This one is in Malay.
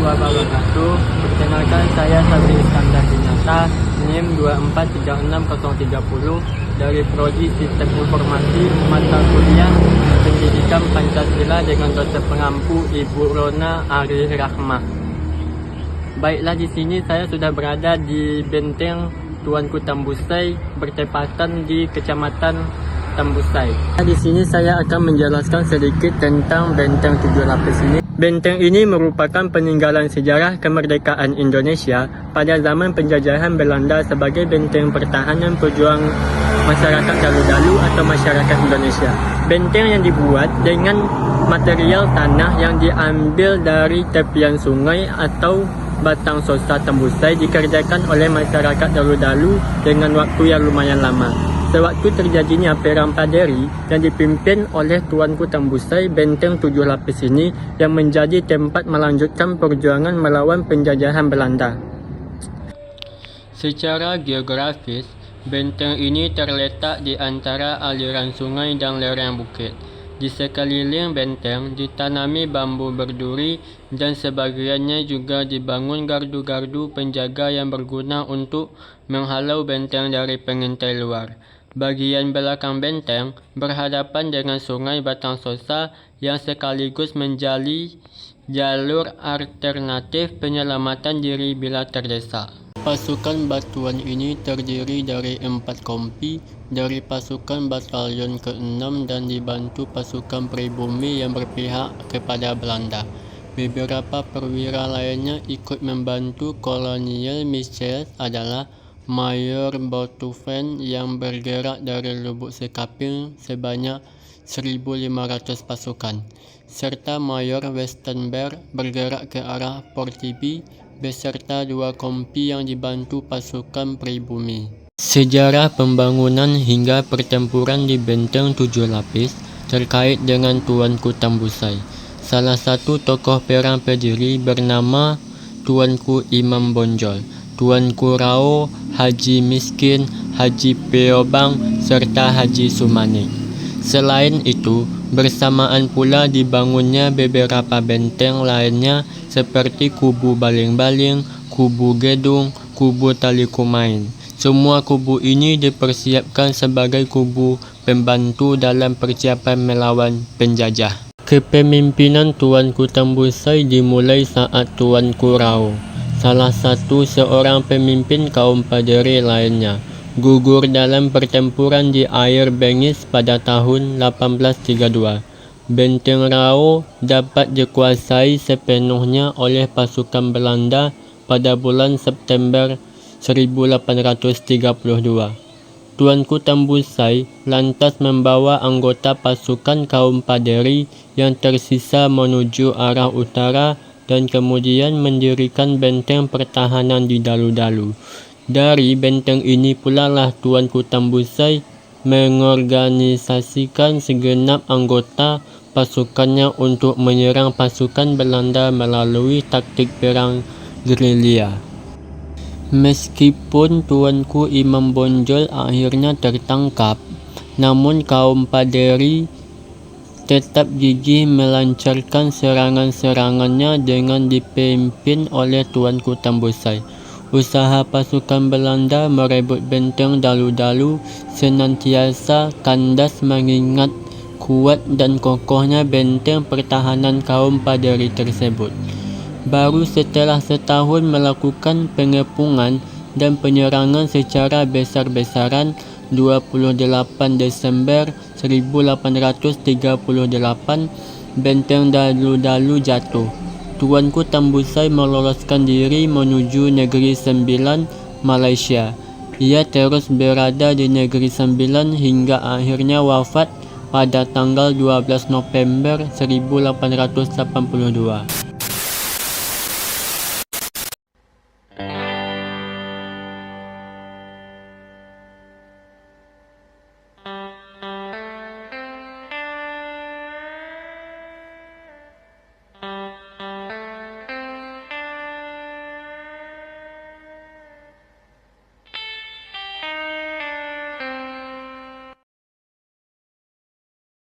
warahmatullahi wabarakatuh. Perkenalkan, saya Sabri Iskandar Dinata, NIM 2436030 dari Prodi Sistem Informasi, mata kuliah Pendidikan Pancasila dengan dosen pengampu Ibu Rona Ari Rahmah. Baiklah, di sini saya sudah berada di Benteng Tuanku Tambusai, bertepatan di Kecamatan Tambusai. Di sini saya akan menjelaskan sedikit tentang Benteng 7 Lapis ini. Benteng ini merupakan peninggalan sejarah kemerdekaan Indonesia pada zaman penjajahan Belanda sebagai benteng pertahanan pejuang masyarakat dalu-dalu atau masyarakat Indonesia. Benteng yang dibuat dengan material tanah yang diambil dari tepian sungai atau batang sosa Tambusai dikerjakan oleh masyarakat dalu-dalu dengan waktu yang lumayan lama. Sewaktu terjadinya Perang Paderi yang dipimpin oleh Tuanku Tambusai, Benteng 7 Lapis ini yang menjadi tempat melanjutkan perjuangan melawan penjajahan Belanda. Secara geografis, benteng ini terletak di antara aliran sungai dan lereng bukit. Di sekeliling benteng ditanami bambu berduri dan sebagiannya juga dibangun gardu-gardu penjaga yang berguna untuk menghalau benteng dari pengintai luar. Bagian belakang benteng berhadapan dengan sungai Batang Sosa yang sekaligus menjadi jalur alternatif penyelamatan diri bila terdesak. Pasukan batuan ini terdiri dari 4 kompi dari pasukan batalion ke-6 dan dibantu pasukan pribumi yang berpihak kepada Belanda. Beberapa perwira lainnya ikut membantu. Kolonel Michels adalah Mayor Bottofen yang bergerak dari Lubuk Sekaping sebanyak 1.500 pasukan, serta Mayor Westenberg bergerak ke arah Port Tibi beserta 2 kompi yang dibantu pasukan pribumi. Sejarah pembangunan hingga pertempuran di Benteng 7 Lapis terkait dengan Tuanku Tambusai. Salah satu tokoh perang pendiri bernama Tuanku Imam Bonjol, Tuanku Rao, Haji Miskin, Haji Peobang, serta Haji Sumanik. Selain itu, bersamaan pula dibangunnya beberapa benteng lainnya seperti Kubu Baling-Baling, Kubu Gedung, Kubu Tali Kumain. Semua kubu ini dipersiapkan sebagai kubu pembantu dalam persiapan melawan penjajah. Kepemimpinan Tuanku Tambusai dimulai saat Tuanku Rao, salah satu seorang pemimpin kaum Paderi lainnya, gugur dalam pertempuran di Air Bengis pada tahun 1832. Benteng Rao dapat dikuasai sepenuhnya oleh pasukan Belanda pada bulan September 1832. Tuanku Tambusai lantas membawa anggota pasukan kaum Paderi yang tersisa menuju arah utara dan kemudian mendirikan benteng pertahanan di dalu-dalu. Dari benteng ini pula lah Tuanku Tambusai mengorganisasikan segenap anggota pasukannya untuk menyerang pasukan Belanda melalui taktik perang gerilya. Meskipun Tuanku Imam Bonjol akhirnya tertangkap, namun kaum Paderi tetap gigih melancarkan serangan-serangannya dengan dipimpin oleh Tuanku Tambusai. Usaha pasukan Belanda merebut benteng dalu-dalu senantiasa kandas mengingat kuat dan kokohnya benteng pertahanan kaum Paderi tersebut. Baru setelah setahun melakukan pengepungan dan penyerangan secara besar-besaran, 28 Desember 1838, benteng dalu-dalu jatuh. Tuanku Tambusai meloloskan diri menuju Negeri Sembilan, Malaysia. Ia terus berada di Negeri Sembilan hingga akhirnya wafat pada tanggal 12 November 1882.